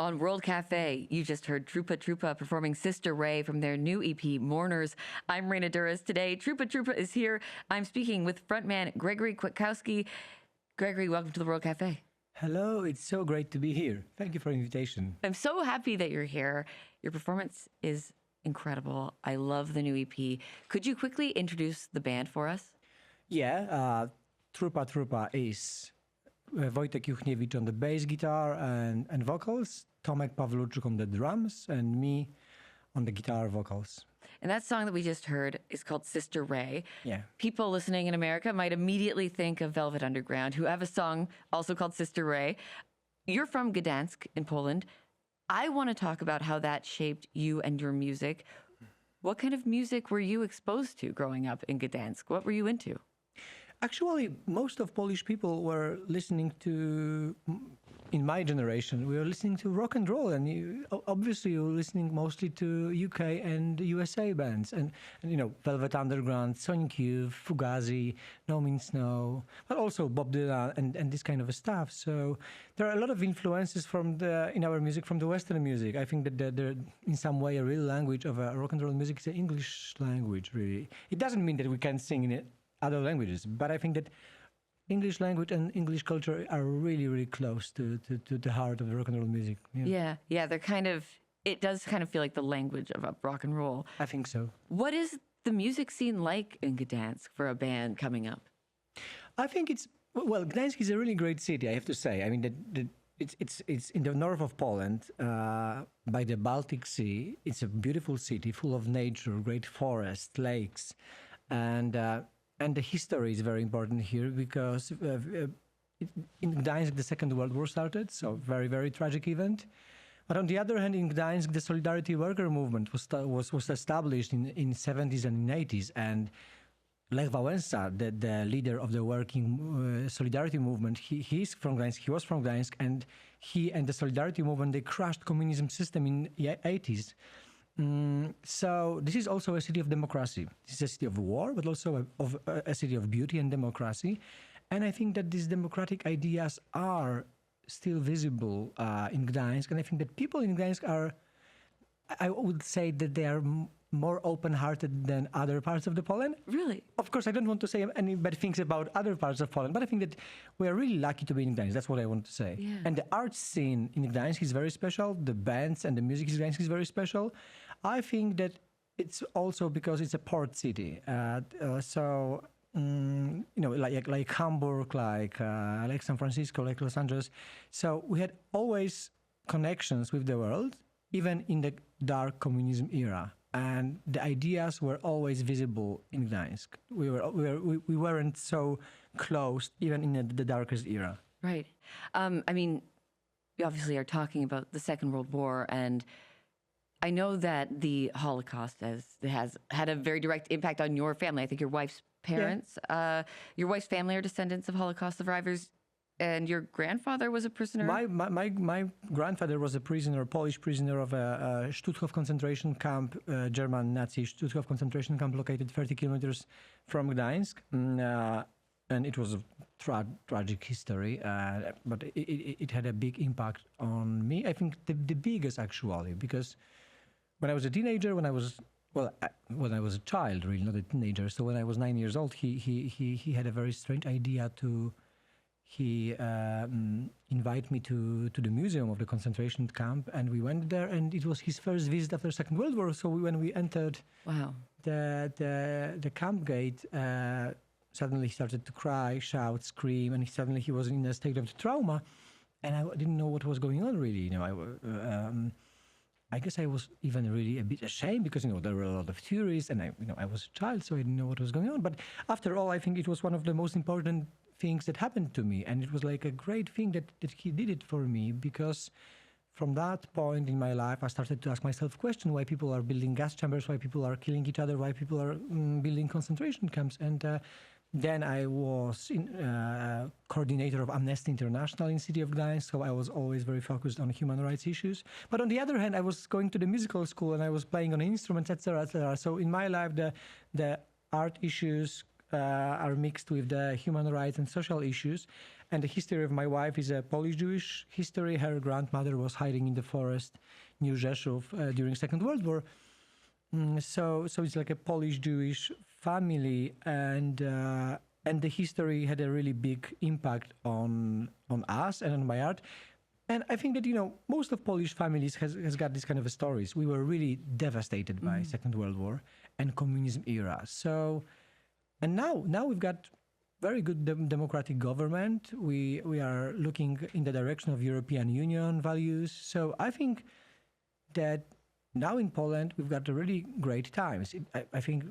On World Cafe, you just heard Trupa Trupa performing Sister Ray from their new EP, Mourners. I'm Raina Douris. Today, Trupa Trupa is here. I'm speaking with frontman Gregory Kwiatkowski. Gregory, welcome to the World Cafe. Hello, it's so great to be here. Thank you for the invitation. I'm so happy that you're here. Your performance is incredible. I love the new EP. Could you quickly introduce the band for us? Yeah, Trupa Trupa is Wojtek Juchniewicz on the bass guitar and vocals, Tomek Pawluczyk on the drums, and me on the guitar vocals. And that song that we just heard is called Sister Ray. Yeah. People listening in America might immediately think of Velvet Underground, who have a song also called Sister Ray. You're from Gdansk in Poland. I want to talk about how that shaped you and your music. What kind of music were you exposed to growing up in Gdansk? What were you into? Actually, most of Polish people were listening to, in my generation, we were listening to rock and roll, and obviously you were listening mostly to UK and USA bands, and you know, Velvet Underground, Sonic Youth, Fugazi, No Means No, but also Bob Dylan and this kind of stuff. So there are a lot of influences in our music from the Western music. I think that there, in some way, a real language of rock and roll music is the English language, really. It doesn't mean that we can't sing in it other languages, but I think that English language and English culture are really, really close to the heart of the rock and roll music. Yeah, they're kind of, it does kind of feel like the language of rock and roll. I think so. What is the music scene like in Gdansk for a band coming up? I think Gdansk is a really great city, I have to say. I mean, it's in the north of Poland, by the Baltic Sea. It's a beautiful city full of nature, great forests, lakes, and the history is very important here because in Gdańsk, the Second World War started, so very, very tragic event. But on the other hand, in Gdańsk, the Solidarity Worker Movement was established in 70s and in 80s. And Lech Wałęsa, the leader of the working Solidarity movement, he's from Gdańsk, he was from Gdańsk, and he and the Solidarity movement, they crushed communism system in the 80s. So this is also a city of democracy. This is a city of war, but also a city of beauty and democracy. And I think that these democratic ideas are still visible in Gdańsk. And I think that people in Gdańsk are, I would say that they are more open-hearted than other parts of the Poland. Really? Of course, I don't want to say any bad things about other parts of Poland, but I think that we are really lucky to be in Gdańsk. That's what I want to say. Yeah. And the art scene in Gdańsk is very special. The bands and the music in Gdańsk is very special. I think that it's also because it's a port city. So, you know, like Hamburg, like San Francisco, like Los Angeles. So we had always connections with the world, even in the dark communism era. And the ideas were always visible in Gdańsk. We weren't so close, even in the darkest era. Right. I mean, we obviously are talking about the Second World War, and I know that the Holocaust has had a very direct impact on your family. I think your wife's parents, your wife's family are descendants of Holocaust survivors. And your grandfather was a prisoner? My grandfather was a prisoner, Polish prisoner of a Stutthof concentration camp, German Nazi Stutthof concentration camp located 30 kilometers from Gdańsk. And it was a tragic history, but it had a big impact on me. I think the biggest, actually, because when I was a teenager, when I was a child, really, not a teenager. So when I was 9 years old, he had a very strange idea to... He invited me to the museum of the concentration camp, and we went there, and it was his first visit after the Second World War. So when we entered the camp gate, suddenly he started to cry, shout, scream, and suddenly he was in a state of trauma, and I didn't know what was going on, really. You know, I guess I was even really a bit ashamed because, you know, there were a lot of theories, and I was a child, so I didn't know what was going on. But after all, I think it was one of the most important things that happened to me, and it was like a great thing that he did it for me, because from that point in my life I started to ask myself questions: why people are building gas chambers, why people are killing each other, why people are building concentration camps. And then I was coordinator of Amnesty International in city of Gdańsk, so I was always very focused on human rights issues. But on the other hand, I was going to the musical school and I was playing on instruments, etc., etc. So in my life, the art issues are mixed with the human rights and social issues. And the history of my wife is a Polish-Jewish history. Her grandmother was hiding in the forest near Rzeszów during Second World War. So it's like a Polish-Jewish family, and the history had a really big impact on us and on my art. And I think that, most of Polish families has got this kind of stories. We were really devastated by Second World War and communism era. So, and now we've got very good democratic government. We are looking in the direction of European Union values. So I think that now in Poland, we've got really great times. I think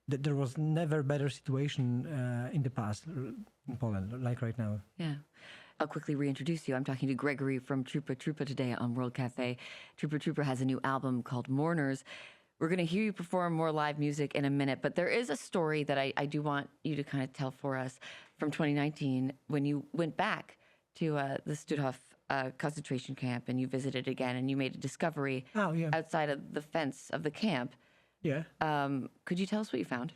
that there was never better situation in the past in Poland, like right now. Yeah. I'll quickly reintroduce you. I'm talking to Gregory from Trupa Trupa today on World Cafe. Trupa Trupa has a new album called Mourners. We're going to hear you perform more live music in a minute, but there is a story that I do want you to kind of tell for us from 2019 when you went back to the Stutthof concentration camp and you visited again and you made a discovery outside of the fence of the camp. Yeah. Could you tell us what you found?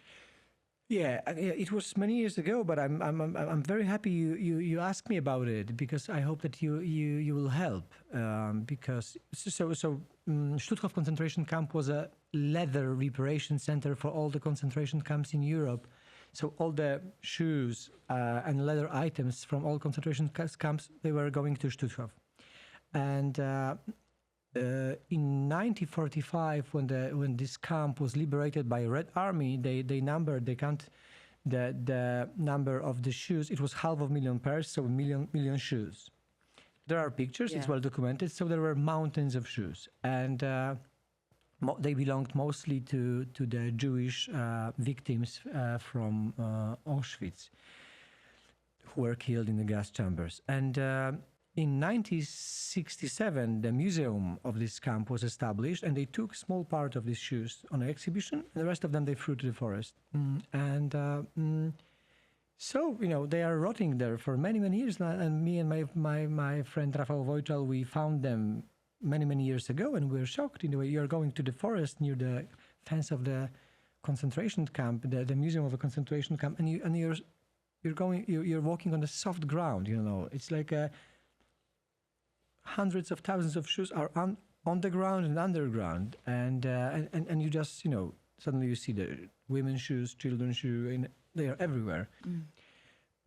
Yeah, it was many years ago, but I'm very happy you asked me about it, because I hope that you will help, because Stutthof concentration camp was a leather reparation center for all the concentration camps in Europe. So all the shoes and leather items from all concentration camps, they were going to Stutthof. And in 1945, when this camp was liberated by Red Army, they count the number of the shoes. It was 500,000 pairs, so a million shoes. There are pictures. It's well documented. So there were mountains of shoes, and they belonged mostly to the Jewish victims from Auschwitz, who were killed in the gas chambers. And in 1967, the museum of this camp was established, and they took a small part of these shoes on an exhibition, and the rest of them they threw to the forest. So, they are rotting there for many, many years now. And me and my friend Rafał Wojczal, we found them many years ago, and we were shocked. In the way, you're going to the forest near the fence of the concentration camp, the museum of a concentration camp, and you're walking on the soft ground. It's like hundreds of thousands of shoes are on the ground and underground, and you just suddenly you see the women's shoes, children's shoes, and they are everywhere.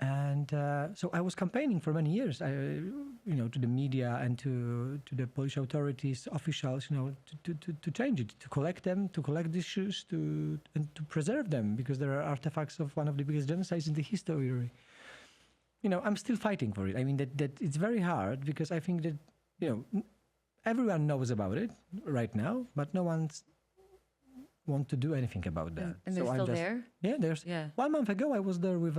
And so I was campaigning for many years, to the media and to the Polish authorities, officials, to change it, to collect these shoes, and to preserve them, because there are artifacts of one of the biggest genocides in the history. I'm still fighting for it. I mean, that it's very hard, because I think that, everyone knows about it right now, but no one's want to do anything about that. And they're still there? Yeah, there's. Yeah. 1 month ago, I was there with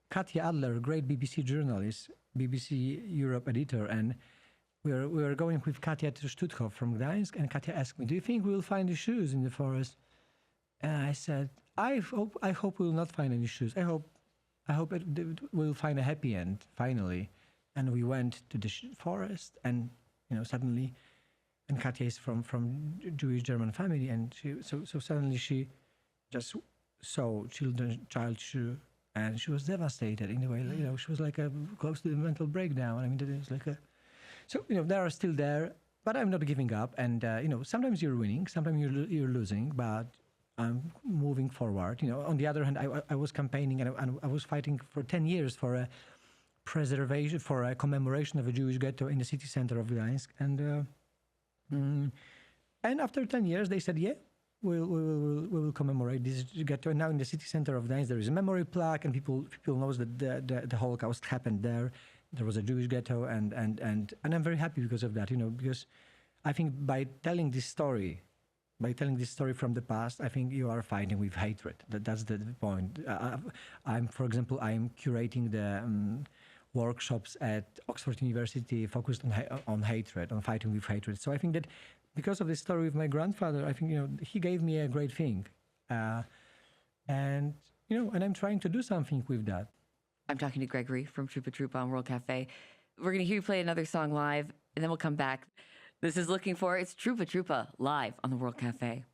Katja Adler, great BBC journalist, BBC Europe editor, and we were going with Katja to Stutthof from Gdańsk, and Katja asked me, "Do you think we will find the shoes in the forest?" And I said, "I hope we will not find any shoes. I hope we'll find a happy end finally." And we went to the forest, and suddenly, and Katja is from Jewish German family, and suddenly she just saw child shoe, and she was devastated in a way. She was like close to the mental breakdown. I mean, it was like they are still there, but I'm not giving up. And sometimes you're winning, sometimes you're losing, but I'm moving forward. On the other hand, I was campaigning and I was fighting for 10 years for a preservation, for a commemoration of a Jewish ghetto in the city center of Gdańsk. And after 10 years, they said, "Yeah, we will commemorate this ghetto." And now in the city center of Gdańsk, there is a memory plaque, and people knows that the Holocaust happened there. There was a Jewish ghetto, and I'm very happy because of that. Because I think by telling this story from the past, I think you are fighting with hatred. That's the point. For example, I'm curating the workshops at Oxford University focused on hatred, on fighting with hatred. So I think that because of the story with my grandfather, I think he gave me a great thing, and I'm trying to do something with that. I'm talking to Gregory from Trupa Trupa on World Cafe. We're going to hear you play another song live, and then we'll come back. This is Looking For. It's Trupa Trupa live on the World Cafe.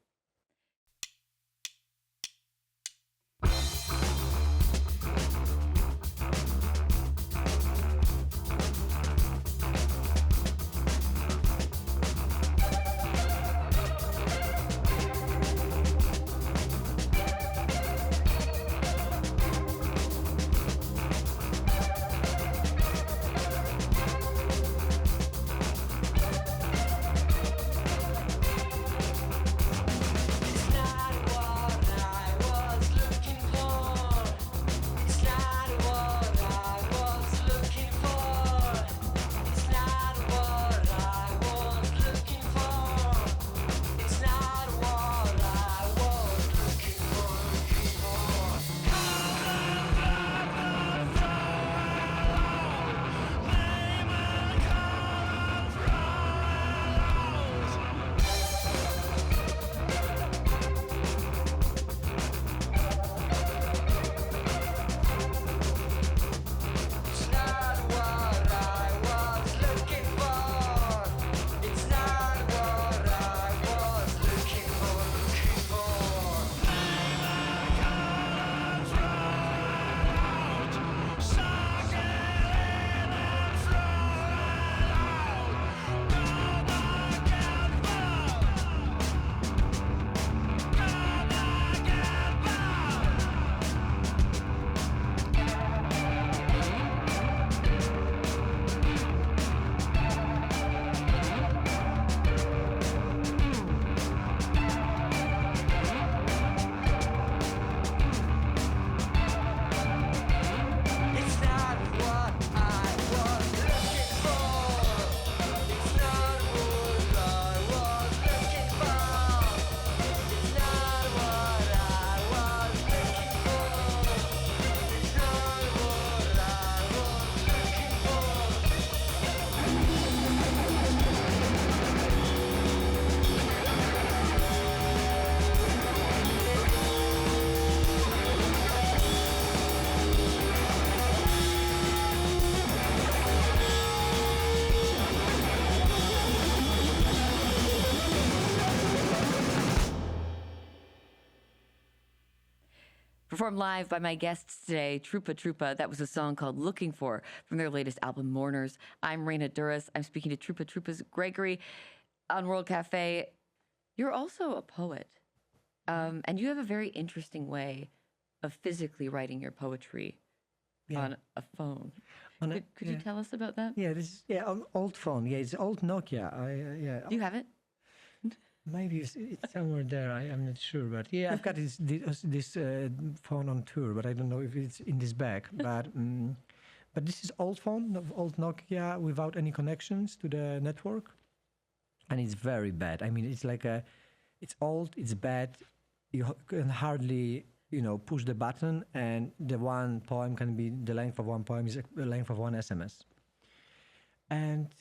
performed live by my guests today, Trupa Trupa. That was a song called Looking For from their latest album, Mourners. I'm Raina Douris. I'm speaking to Trupa Trupa's Gregory on World Cafe. You're also a poet, and you have a very interesting way of physically writing your poetry on a phone. Could you tell us about that? Yeah, this is old phone. Yeah, it's old Nokia. Do you have it? Maybe it's somewhere there. I'm not sure, but yeah, I've got this phone on tour, but I don't know if it's in this bag. But this is old phone, old Nokia, without any connections to the network, and it's very bad. I mean, it's like it's old, it's bad. You can hardly push the button, and the one poem can be the length of one poem is the length of one SMS. And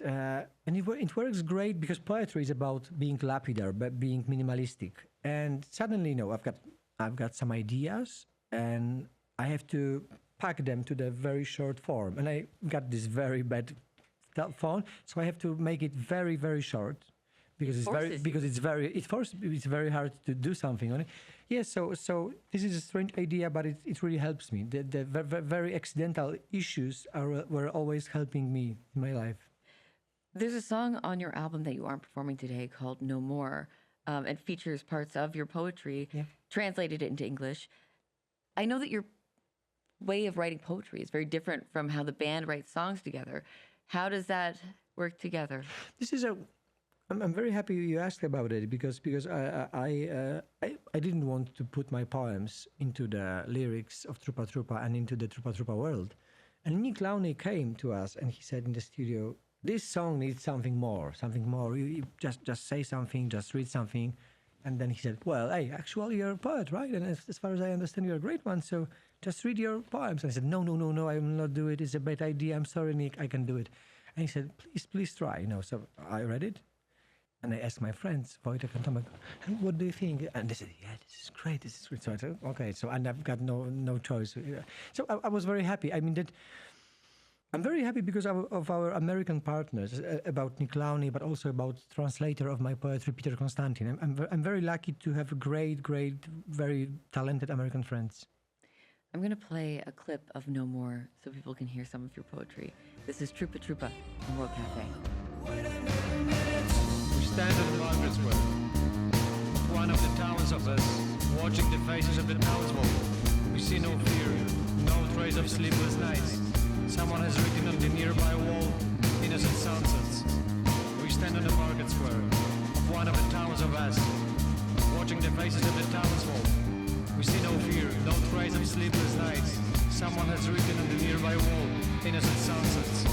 it works great because poetry is about being lapidar, but being minimalistic. And suddenly, I've got some ideas, and I have to pack them to the very short form. And I got this very bad phone, so I have to make it very, very short because it's very hard to do something on it. Yeah, so this is a strange idea, but it really helps me. The very accidental issues were always helping me in my life. There's a song on your album that you aren't performing today called No More. It features parts of your poetry, translated into English. I know that your way of writing poetry is very different from how the band writes songs together. How does that work together? I'm very happy you asked about it because I didn't want to put my poems into the lyrics of Trupa Trupa and into the Trupa Trupa world. And Nick Launay came to us and he said in the studio, this song needs something more. You just say something, just read something. And then he said, well, hey, actually you're a poet, right? And as far as I understand, you're a great one. So just read your poems. And I said, no, I will not do it. It's a bad idea. I'm sorry, Nick, I can do it. And he said, please try. So I read it. And I asked my friends, Wojtek and Tomek, hey, what do you think? And they said, yeah, this is great. So I said, okay. So and I've got no choice. So I was very happy. I mean, I'm very happy because of our American partners, about Nick Launay, but also about translator of my poetry, Peter Constantin. I'm very lucky to have great, very talented American friends. I'm going to play a clip of No More so people can hear some of your poetry. This is Trupa Trupa on World Cafe. Stand at Margaret Square, one of the towns of us, watching the faces of the townsfolk. We see no fear, no trace of sleepless nights. Someone has written on the nearby wall, innocent sunsets. We stand on the Market Square, one of the towns of us, watching the faces of the townsfolk. We see no fear, no trace of sleepless nights. Someone has written on the nearby wall, innocent sunsets.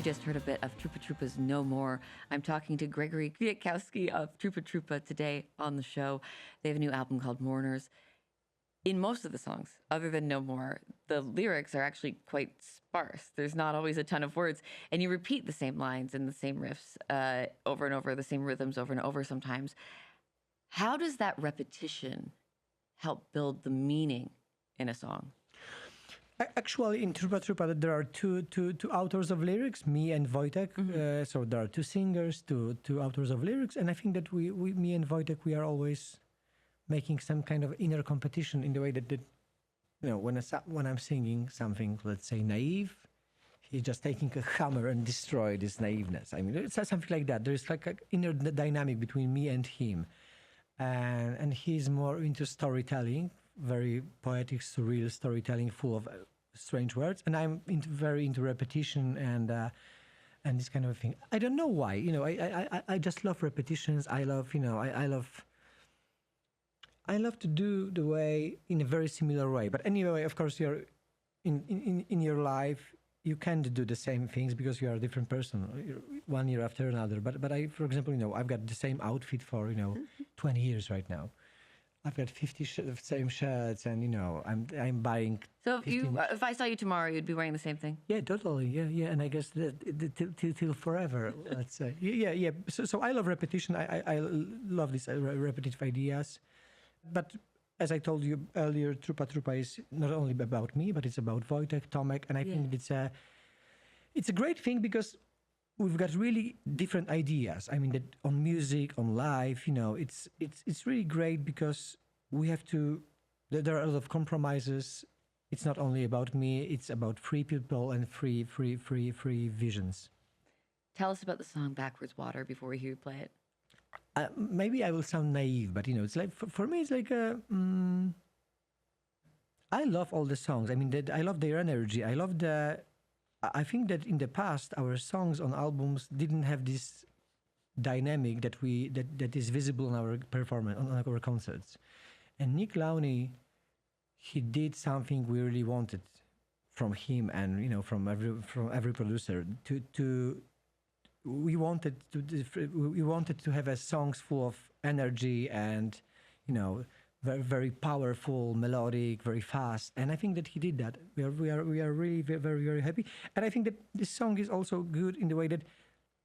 Just heard a bit of Trupa Trupa's No More. I'm talking to Gregory Kwiatkowski of Trupa Trupa today on the show. They have a new album called Mourners. In most of the songs, other than No More, the lyrics are actually quite sparse. There's not always a ton of words. And you repeat the same lines and the same riffs over and over, the same rhythms over and over sometimes. How does that repetition help build the meaning in a song? Actually, in Trupa Trupa, there are two authors of lyrics, me and Wojtek. Mm-hmm. So there are two singers, two authors of lyrics, and I think that me and Wojtek, we are always making some kind of inner competition in the way that when I'm singing something, let's say naive, he's just taking a hammer and destroy this naiveness. I mean, it's something like that. There's like an inner dynamic between me and him, and he's more into storytelling. Very poetic, surreal storytelling, full of strange words, and I'm very into repetition and this kind of thing. I don't know why. I just love repetitions. I love I love to do the way in a very similar way. But anyway, of course, you're in your life. You can't do the same things because you are a different person, one year after another. But I, for example, I've got the same outfit for 20 years right now. I've got 50 same shirts, and I'm buying. So if I saw you tomorrow, you'd be wearing the same thing? Yeah, totally. Yeah, and I guess till forever. Let's say. Yeah. So I love repetition. I love these repetitive ideas, but as I told you earlier, Trupa Trupa is not only about me, but it's about Wojtek, Tomek, and I think it's a great thing because we've got really different ideas. I mean, that on music, on life, it's really great because we have to. There are a lot of compromises. It's not only about me; it's about free people and free visions. Tell us about the song "Backwards Water" before we hear you play it. Maybe I will sound naive, but it's like for me, it's like a. I love all the songs. I mean, I love their energy. I love the. I think that in the past, our songs on albums didn't have this dynamic that is visible on our performance on our concerts. And Nick Launay, he did something we really wanted from him, and from every producer to we wanted to have a songs full of energy and very, very powerful, melodic, very fast, and I think that he did that. We are really very, very happy, and I think that this song is also good in the way that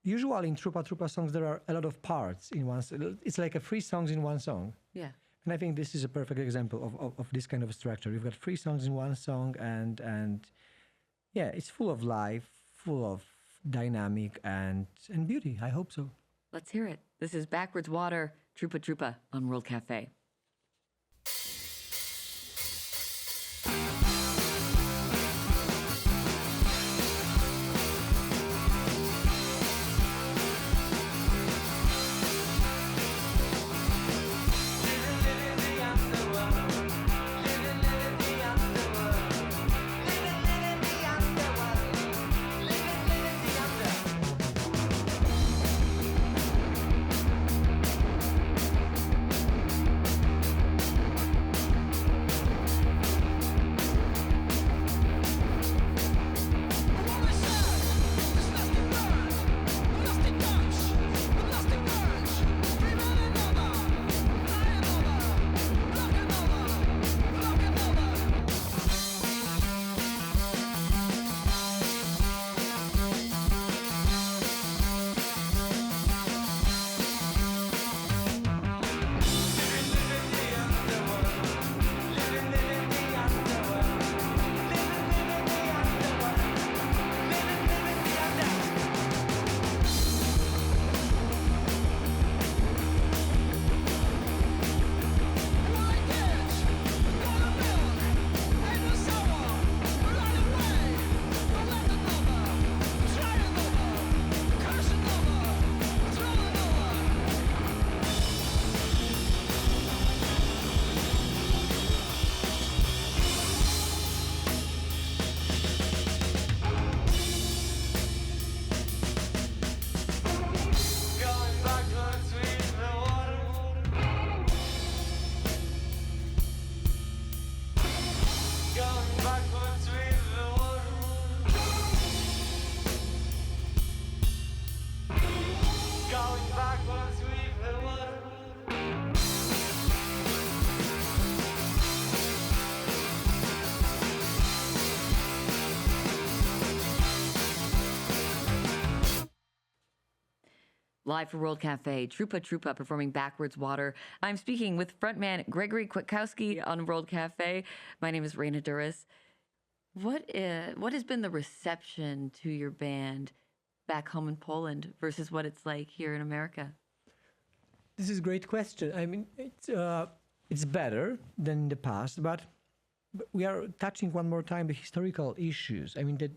usually in Trupa Trupa songs there are a lot of parts in one. It's like a 3 songs in one song. Yeah. And I think this is a perfect example of this kind of structure. You've got 3 songs in one song, and yeah, it's full of life, full of dynamic and beauty. I hope so. Let's hear it. This is Backwards Water, Trupa Trupa on World Cafe. Live for World Cafe, Trupa Trupa performing Backwards Water. I'm speaking with frontman Gregory Kwiatkowski on World Cafe. My name is Raina Douris. What has been the reception to your band back home in Poland versus what it's like here in America? This is a great question. I mean, it's better than in the past, but we are touching one more time the historical issues. I mean, that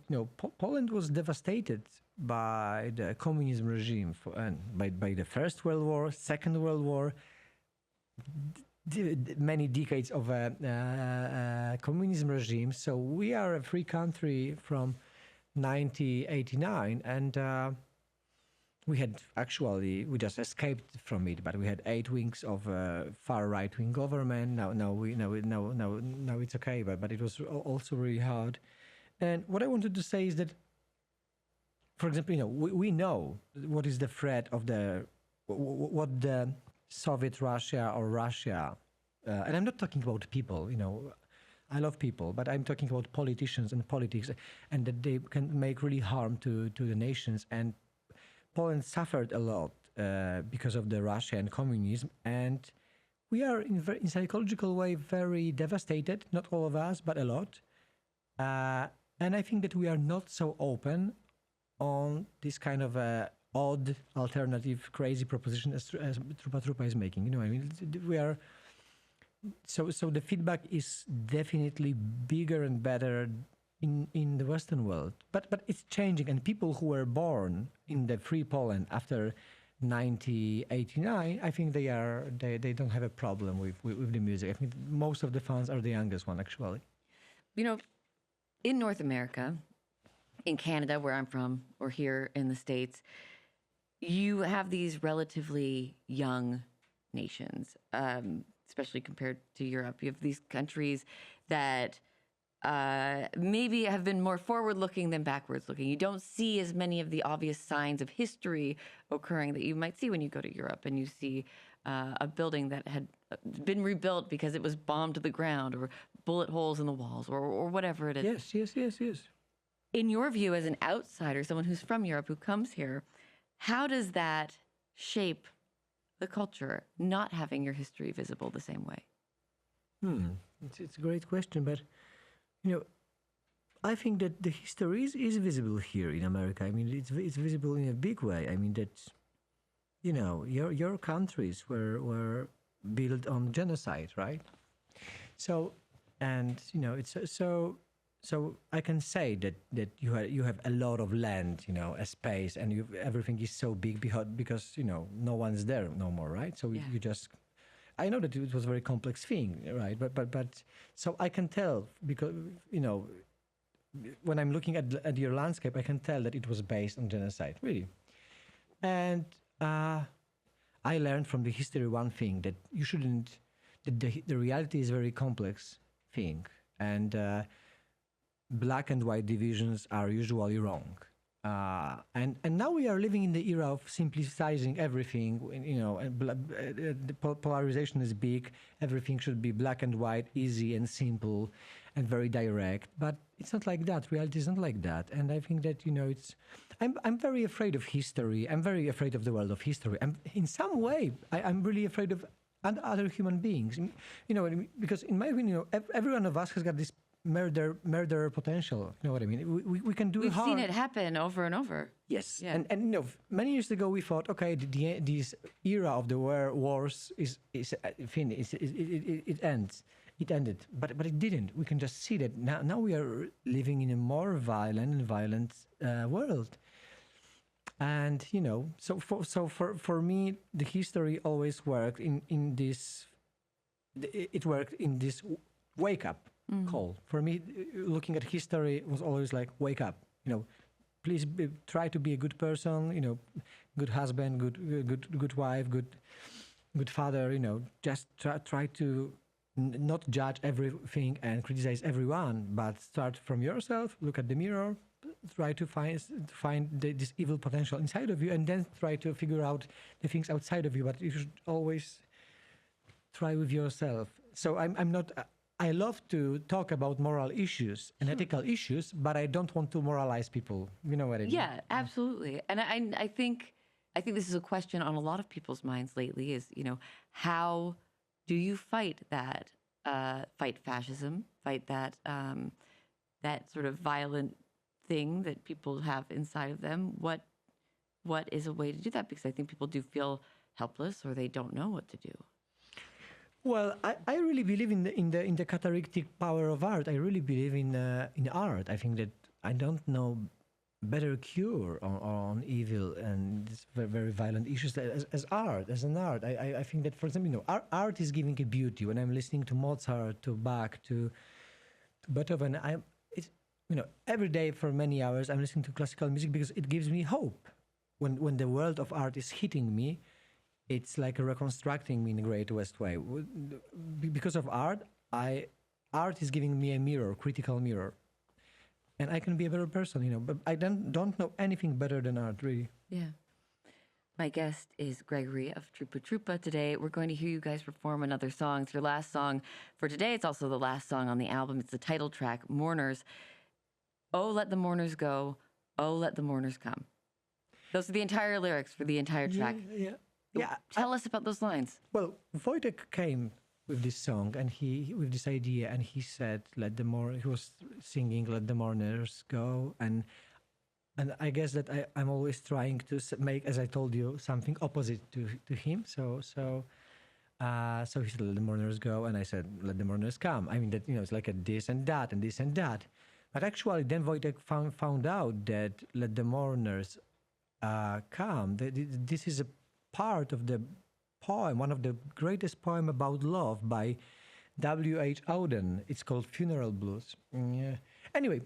Poland was devastated by the communism regime and by the First World War, Second World War, many decades of communism regime. So we are a free country from 1989, and we just escaped from it, but we had 8 weeks of far right-wing government. Now it's okay, but it was also really hard. And what I wanted to say is that, for example, we know what is the threat of what the Soviet Russia or Russia, and I'm not talking about people. I love people, but I'm talking about politicians and politics, and that they can make really harm to the nations. And Poland suffered a lot because of the Russia and communism, and we are in psychological way very devastated. Not all of us, but a lot. And I think that we are not so open on this kind of odd, alternative, crazy proposition as Trupa Trupa is making. You know, I mean, we are. So the feedback is definitely bigger and better in the Western world, but it's changing, and people who were born in the free Poland after 1989, I think they don't have a problem with the music. I think most of the fans are the youngest one, actually. You know, in North America, in Canada, where I'm from, or here in the States, you have these relatively young nations, especially compared to Europe. You have these countries that maybe have been more forward-looking than backwards-looking. You don't see as many of the obvious signs of history occurring that you might see when you go to Europe and you see a building that had been rebuilt because it was bombed to the ground, or bullet holes in the walls, or whatever it is. Yes. In your view, as an outsider, someone who's from Europe who comes here, how does that shape the culture, not having your history visible the same way? It's a great question, but you know, I think that the history is visible here in America. I mean, it's visible in a big way. I mean that, you know, your countries were built on genocide, right? So, and you know, it's so I can say that you have a lot of land, you know, a space, and everything is so big because you know no one's there no more, right? So you just. I know that it was a very complex thing, right? But so I can tell, because you know, when I'm looking at your landscape, I can tell that it was based on genocide, really. And I learned from the history one thing, that you shouldn't. That the reality is a very complex thing, and black and white divisions are usually wrong. And now we are living in the era of simplifying everything, you know, and the polarization is big. Everything should be black and white, easy and simple and very direct. But it's not like that. Reality is not like that. And I think that, you know, I'm very afraid of history. I'm very afraid of the world of history. And in some way, I'm really afraid of other human beings. You know, because in my opinion, you know, every one of us has got this murder potential. You know what I mean? We can do We've harm. seen it happen over and over. Yes, Yeah. and you know, many years ago we thought, okay, this era of the wars is finished. It ends. It ended, but it didn't. We can just see that now we are living in a more violent world. And you know, so for me, the history always worked in this. It worked in this wake up call. For me, looking at history was always like, wake up. You know, please try to be a good person. You know, good husband, good wife, good father. You know, just try to not judge everything and criticize everyone, but start from yourself. Look at the mirror. Try to find this evil potential inside of you, and then try to figure out the things outside of you. But you should always try with yourself. So I'm not. I love to talk about moral issues and ethical issues, but I don't want to moralize people. You know what I mean? Yeah, absolutely. And I think this is a question on a lot of people's minds lately. Is, you know, how do you fight that? Fight fascism? Fight that that sort of violent thing that people have inside of them? What is a way to do that? Because I think people do feel helpless, or they don't know what to do. Well, I really believe in the catalytic power of art. I really believe in art. I think that I don't know better cure on evil and these very, very violent issues as art, as an art. I think that, for example, you know, art is giving a beauty. When I'm listening to Mozart, to Bach, to Beethoven, it's, you know, every day for many hours I'm listening to classical music because it gives me hope. When the world of art is hitting me, it's like reconstructing me in a great West way. Because of art, art is giving me a mirror, critical mirror, and I can be a better person, you know. But I don't know anything better than art, really. Yeah. My guest is Gregory of Trupa Trupa today. We're going to hear you guys perform another song. It's your last song for today. It's also the last song on the album. It's the title track, Mourners. Oh, let the mourners go. Oh, let the mourners come. Those are the entire lyrics for the entire track. Yeah. Tell us about those lines. Well, Wojtek came with this song and with this idea, and he said, he was singing "Let the Mourners Go," and and I guess that I'm always trying to make, as I told you, something opposite to him. So he said, let the Mourners go. And I said, let the Mourners come. I mean, that, it's like a this and that and this and that. But actually, then Wojtek found out that let the Mourners come. This is a part of the poem, one of the greatest poem about love by W.H. Auden. It's called Funeral Blues. Yeah. Anyway,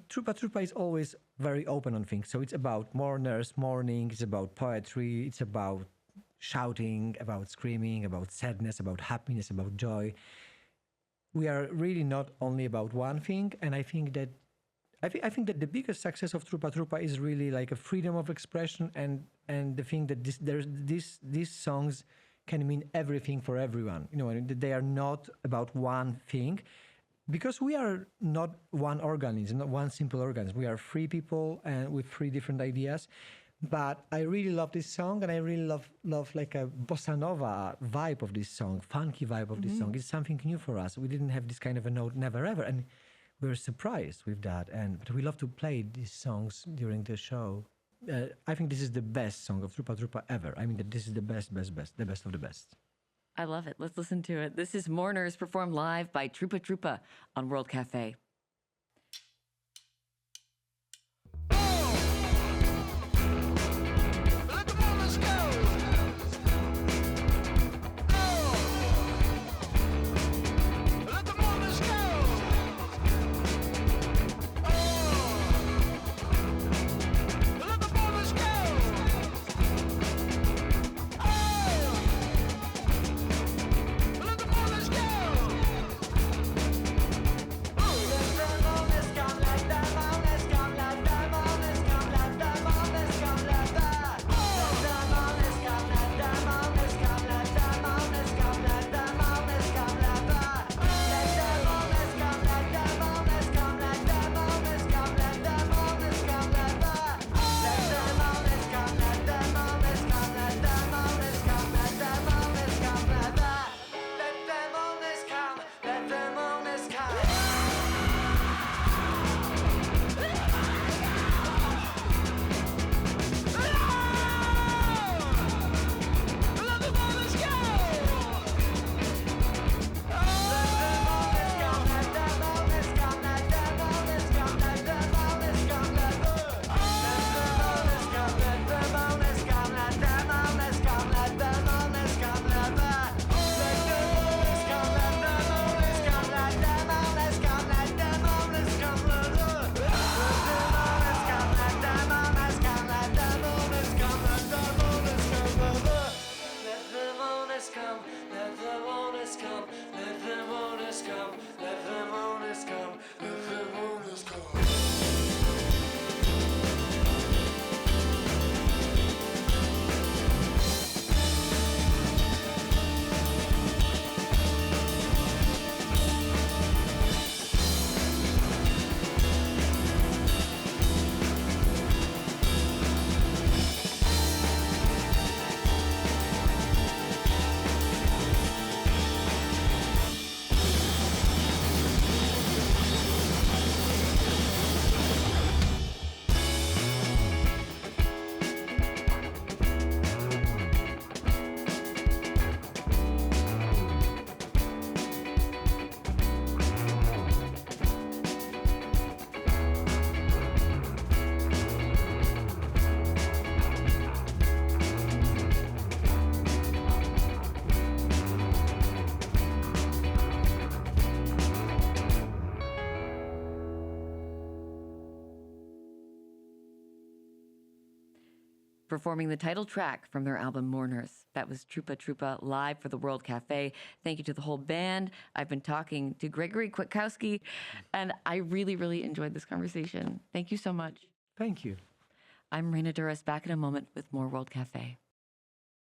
Trupa Trupa is always very open on things. So it's about mourners, mourning, it's about poetry, it's about shouting, about screaming, about sadness, about happiness, about joy. We are really not only about one thing, and I think that that the biggest success of Trupa Trupa is really like a freedom of expression and the thing that these songs can mean everything for everyone. And they are not about one thing, because we are not one organism, not one simple organism. We are three people and with three different ideas. But I really love this song, and I really love like a bossa nova vibe of this song, funky vibe of this song. It's something new for us. We didn't have this kind of a note, never ever, and we were surprised with that. But we love to play these songs during the show. I think this is the best song of Trupa Trupa ever. I mean, that this is the best, the best of the best. I love it. Let's listen to it. This is Mourners performed live by Trupa Trupa on World Cafe. Performing the title track from their album Mourners. That was Trupa Trupa live for the World Cafe. Thank you to the whole band. I've been talking to Gregory Kwiatkowski, and I really, really enjoyed this conversation. Thank you so much. Thank you. I'm Raina Douris, back in a moment with more World Cafe.